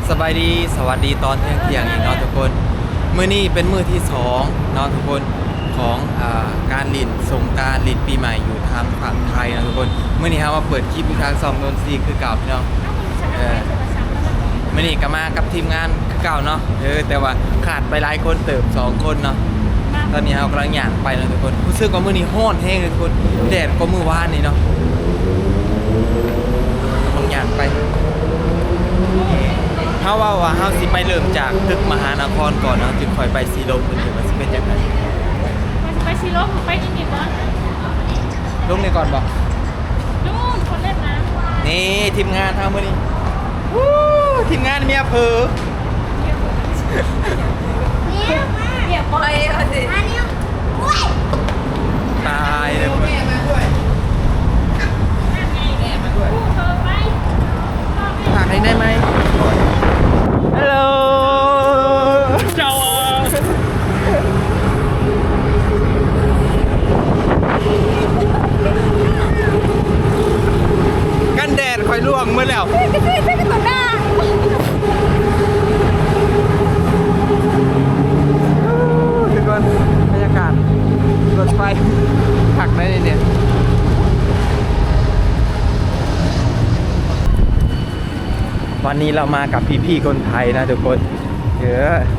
สบายดีสวัสดีตอนเที่ยงอีกเนาะทุกคนมื้อนี้เป็นมื้อที่2เนาะทุกคนของการลิ่นสงกรานต์ลิ่นปีใหม่อยู่ทางฝั่งไทยนะทุกคนมื้อนี้เรามาเปิดคลิปอยู่ทางซองโดนซีคือเก่าพี่น้องมื้อนี้ก็มากับทีมงานคือเก่าเนาะแต่ว่าขาดไปหลายคนเติบ2คนเนาะตอนนี้เรากำลังย่างไปนะทุกคนรู้สึกว่ามื้อนี้ร้อนแห้งเลยทุกคนแดดก็มื้อวานนี่เนาะต้องย่างไปเฮาว่าเฮาสิไปเริ่มจากตึกมหานครก่อนเนาะจึงค่อยไปสีลมมันสิเป็นจังได๋ไปสีลมไปกินนิดก่อนลงนี่ก่อนบ่นู่นคนเล่นน้ำนี่ทีมงานเฮามื้อนี้ทีมงานเมียเผลอเดี๋ยวไปเอาสิตายเลยเพิ่นฝากให้ได้ไหมฮัลโหลเจ้ากันแดดคอยล่วงเมื่อแล้วทุกคนบรรยากาศรถไฟผักได้เนี่ยวันนี้เรามากับพี่ๆคนไทยนะทุกคน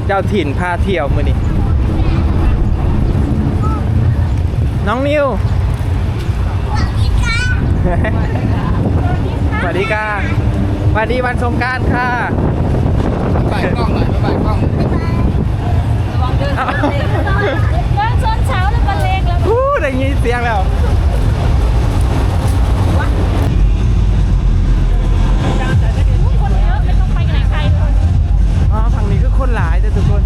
เจ้าถิ่นพาเที่ยวมื้อนี้น้องนิวสวัสดีค่ะสวัสดีวันสงกรานต์ค่ะบ่ายกล้องหน่อยบ่ายกล้องระวังเดินวันซ้อนเช้าแล้วก็เล็กแล้วได้ยินเสียงแล้วคนเยอะไม่ต้องไปไหนไกลเลยฝั่งนี้ก็คนหลายแต่ทุกคน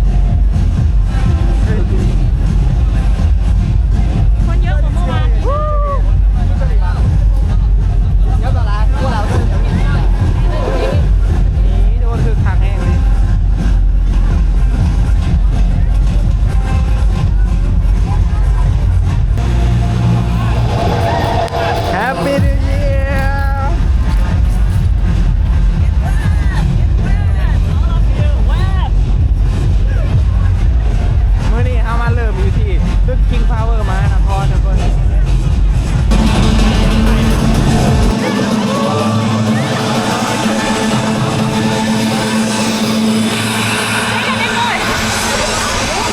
คนเยอะกว่าเมื่อวานเดี๋ยวต่อละพวกเราต้องจะมีนี่โดนคือทางแห้งเลยแฮปปี้นิวเยียร์เมื่อนี้เอามาเริ่มอยู่ที่ตึก King Power มานครทุกคน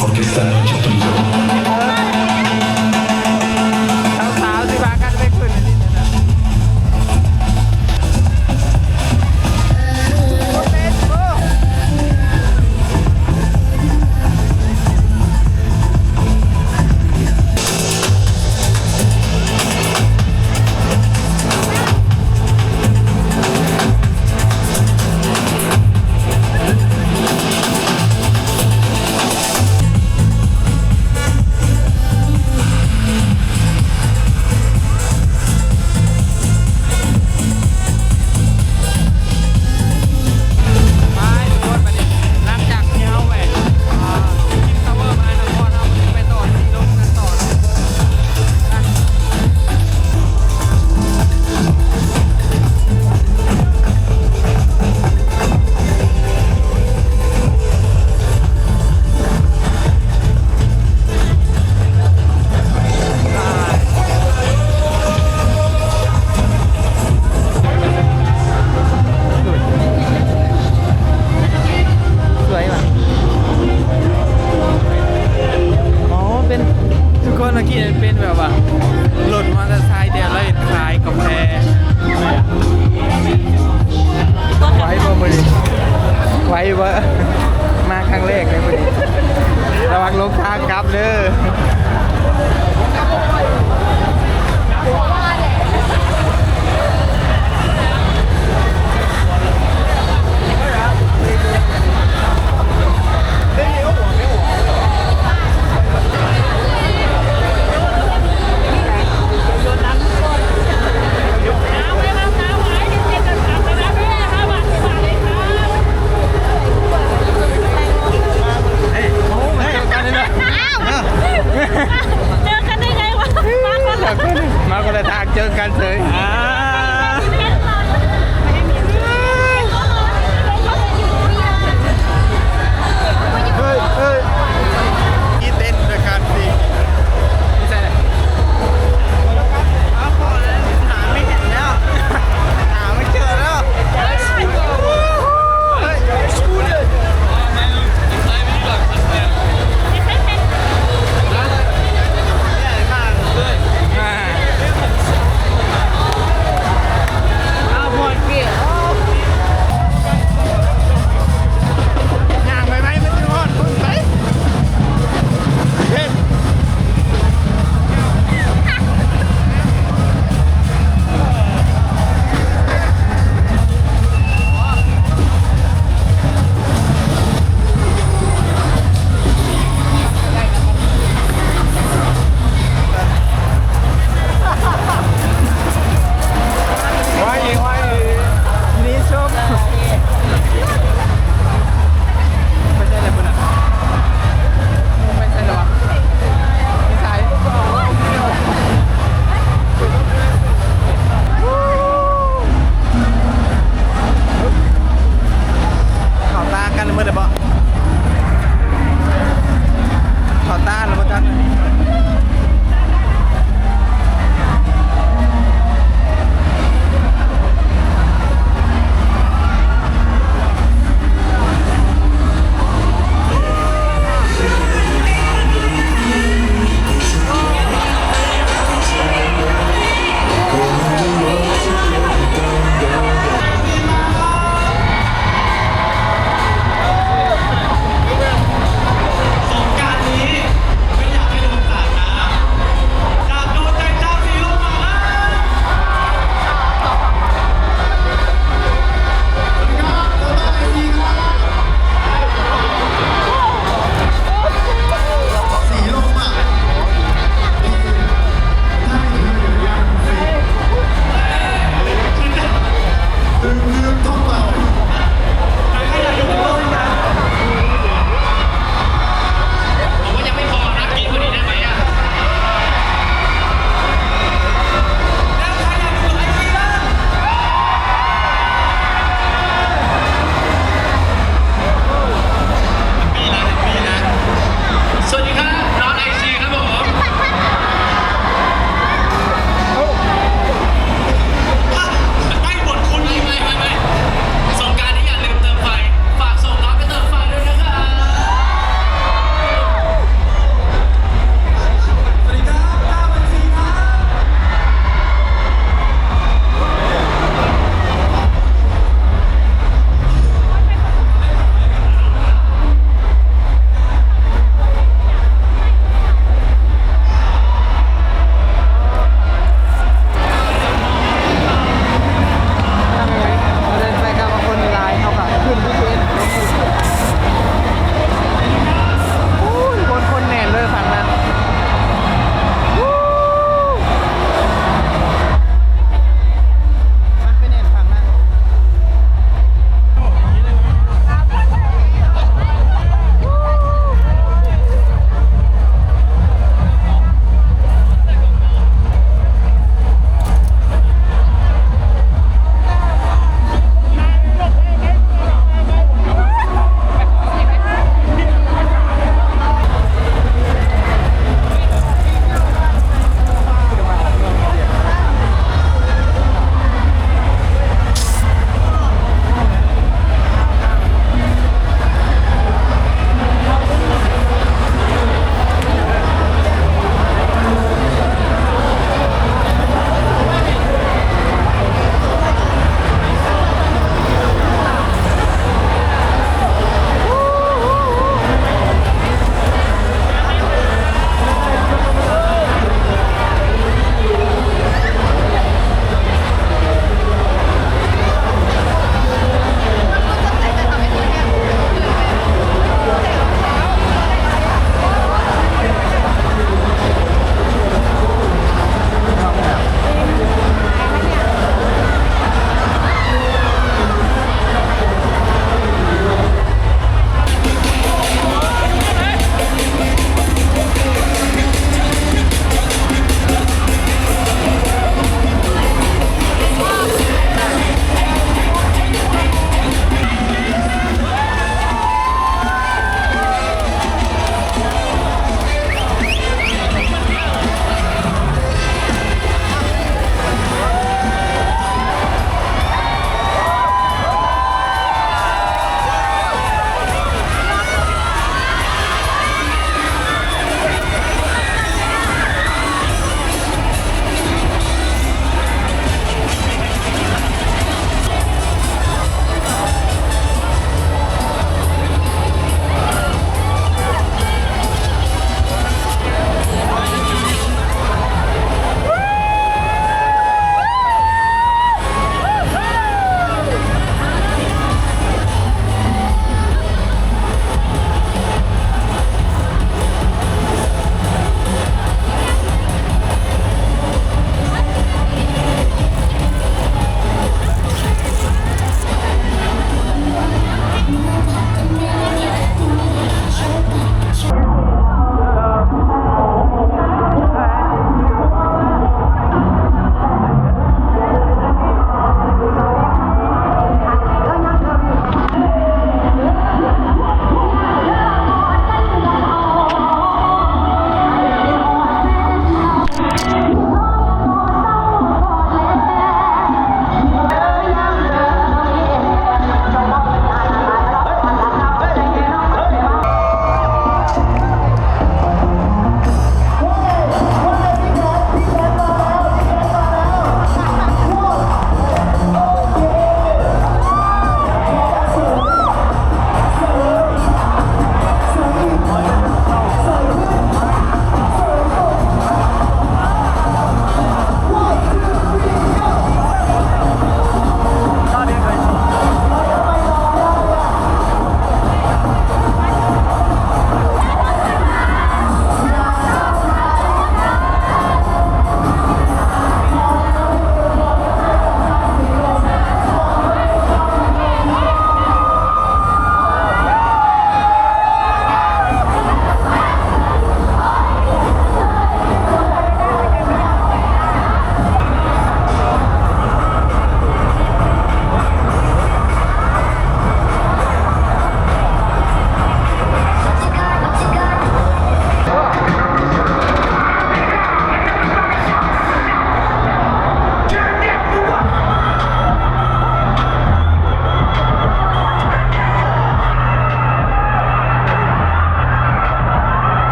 Porque esta noche tú y yo สาวๆสิพากันไปขึ้นอันนี้นะเป็นแบบว่ารถมอเตอร์ไซค์เดียวแล้วขายกาแฟไว้บ่มื้อนี้ไว้บ่มาครั้งแรกเลยมื้อนี้ระวังลงทางกลับเด้อเจอกัน กันเมื่อไหร่บ่ขอต้านแล้วบ่จัน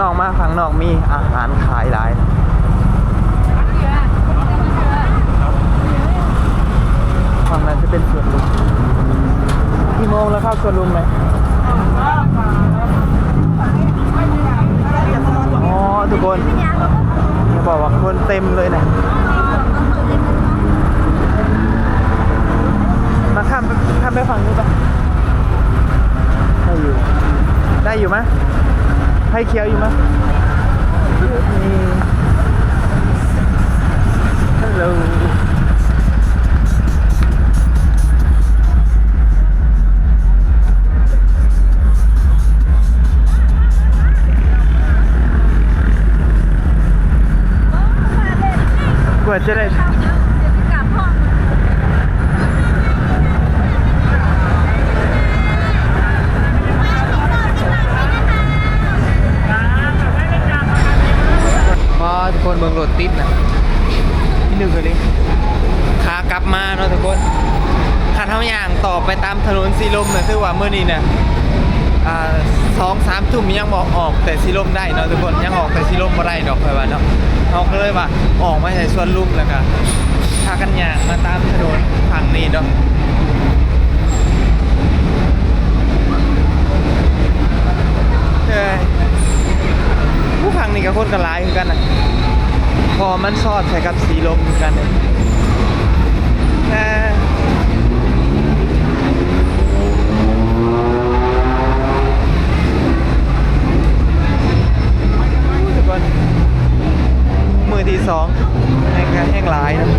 องมาข้างนอกมีอาหารขายหลายฝั่งนั้นจะเป็นสวนลุมกี่โมงแล้วเข้าสวนลุมไหมอ๋อทุกคนจะบอกว่าคนเต็มเลยนะมาข้ามไปฝั่งนู้นปะได้อยู่ไหมให้เคี้ยวอยู่ไหมนี่ฮัลโหลกว่าจะได้ทุกคนเมืองโรถติดนะที่หนึ่งเลยขากลับมาเนาะทุกคนขันเท้าอย่างต่อไปตามถนนสีลมนะคือว่าเมื่อนี้เนี่ย2-3 ทุ่มยังบอกออกแต่สีลมได้เนาะทุกคนยังออกแต่สีลมบ่ได้ดอกไปว่าเนาะเอาก็เลยว่าออกมาใส่ส่วนลุ่มแล้วก็พากันอย่างมาตามถนนฝั่งนี้เนาะผู้ฟังนี่กับคนกันหลายคือกันนะพอมันซอดใส่กับสีลมคือกันเลยทุกคนมือที่2แห้งหลายนะ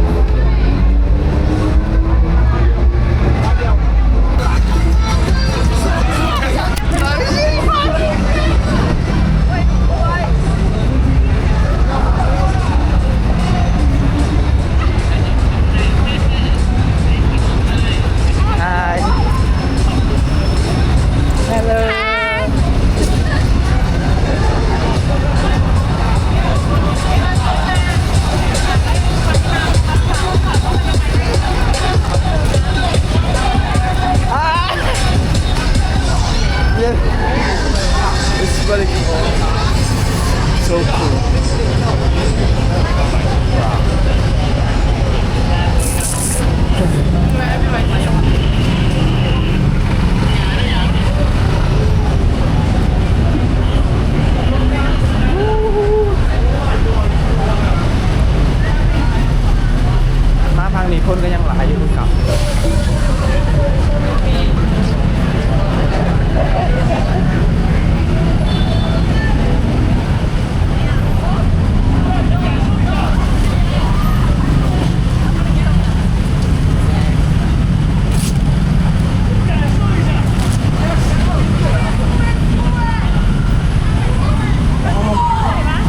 คนก็ยังหลายอยู่ครับ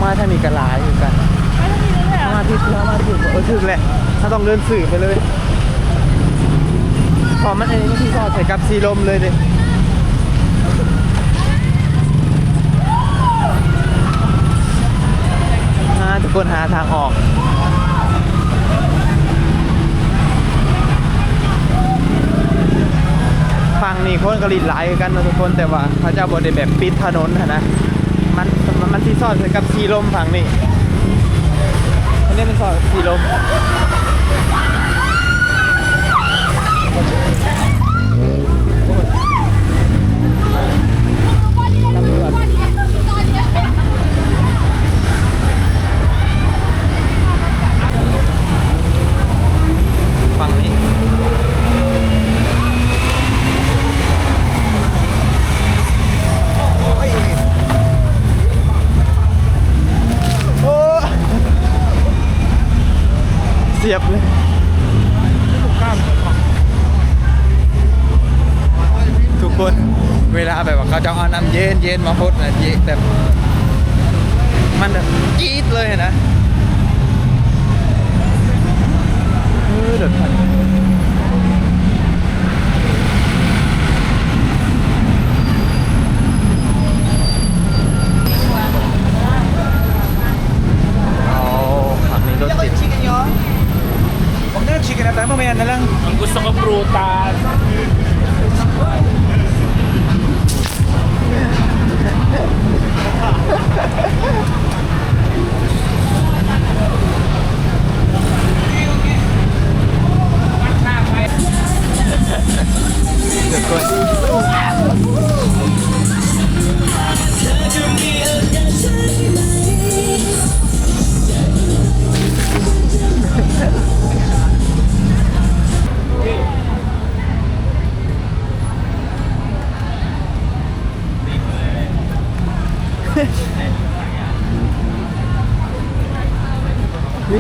มาทางนี้ก็หลายอยู่กันมาที่ถึงแหละถ้าต้องเดินสื่อไปเลยพอมันอันนี้ที่ซอดใส่กับสีลมเลยดิทุกคนหาทางออกฝั่งนี้คนกรีดหลายกันนะทุกคนแต่ว่าเขาจะบดแบบปิดถนนนะมันที่ซอดใส่กับสีลมฝั่งนี้อันนี้เป็นซอดสีลมฝั่งนี้เสียบเลยทุกคนเวลาแบบว่าเขาจะเอาน้ำเย็นมาพดนะเย็นแต่มันแบบจี๊ดเลยนะเดือดพันchicken at mamaya na lang. Ang gusto ko prutas.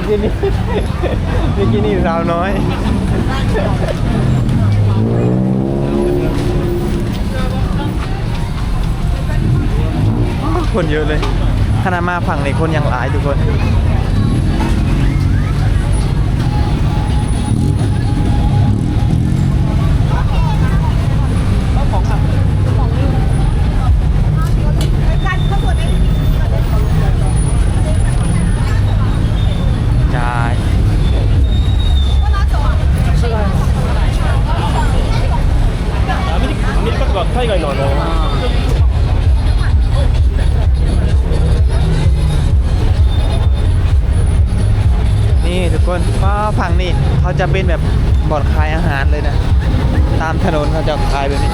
กินี่บิกินี่สาวน้อยคนเยอะเลยขนาดมาฝั่งในคนยังหลายทุกคนใช่ アメリカとか海外のนี่ทุกคนว่าฝั่งนี้เขาจะเป็นแบบบ่อนขายอาหารเลยนะ ตามถนนเขาจะขายแบบนี้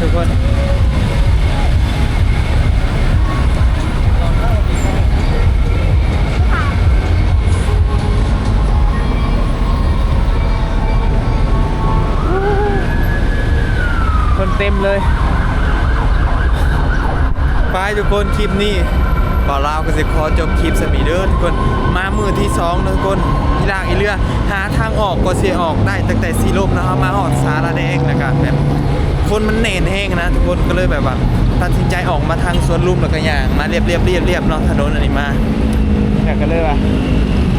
ทุกคนคนเต็มเลยไปทุกคนคลิปนี้บ่าวลาวก็สิขอจบคลิปสมีเด้อทุกคนมามือที่2นะทุกคนอีลากอีเรือหาทางออกก็สิออกได้ตั้งแต่สีลมนะครับมาหอดสาระแดงนะครับแบบคนมันเน่นแห้งนะทุกคนก็เลยแบบว่าตัดสินใจออกมาทางสวนลุมแล้วก็ย่างมาเรียบเนาะถนนอันนี้มาเนี่ยก็เลยว่า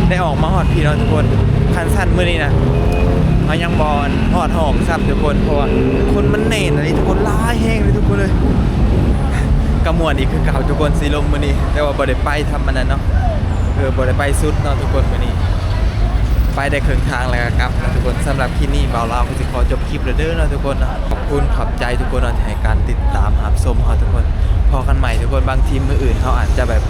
ได้ออกมาหอดพี่เนาะทุกคนคันสั้นมื้อนี้นะเอายังบอลหอดหอมซับทุกคนเพราะว่าคนมันเน่นอะไรทุกคนร้ายแห้งเลยทุกคนเลยกระมวลอีกคือเก่าทุกคนสีลมมื้อนี้แต่ว่าบ่ได้ไปทำมันนั้นเนาะบ่ได้ไปสุดเนาะทุกคนมื้อนี้ไปได้ครึ่งทางแล้วก็กลับนะทุกคนสำหรับคลิปนี้บ่าวลาวก็สิขอจบคลิปเลยเด้อเนาะทุกคนนะขอบคุณขอบใจทุกคนที่ให้การติดตามรับชมเฮาทุกคนพอกันใหม่ทุกคนบางทีมมื้ออื่นเขาอาจจะแบบ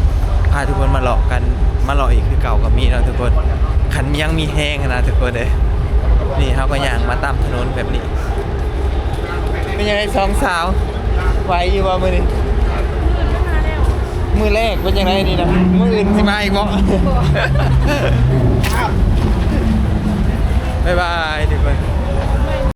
พาทุกคนมาหลอกกันมาหลอกอีกคือเก่าก็มีเนาะทุกคนคันยังมีแห้งนะทุกคนเด้อนี่เขาก็ย่างมาตามถนนแบบนี้เป็นยังไงสองสาวไหวอยู่บ่มื้อนี้มือแรกเป็นยังไงนี่นะมืออื่นสิมาอีกบ่ บ๊ายบายทุกคน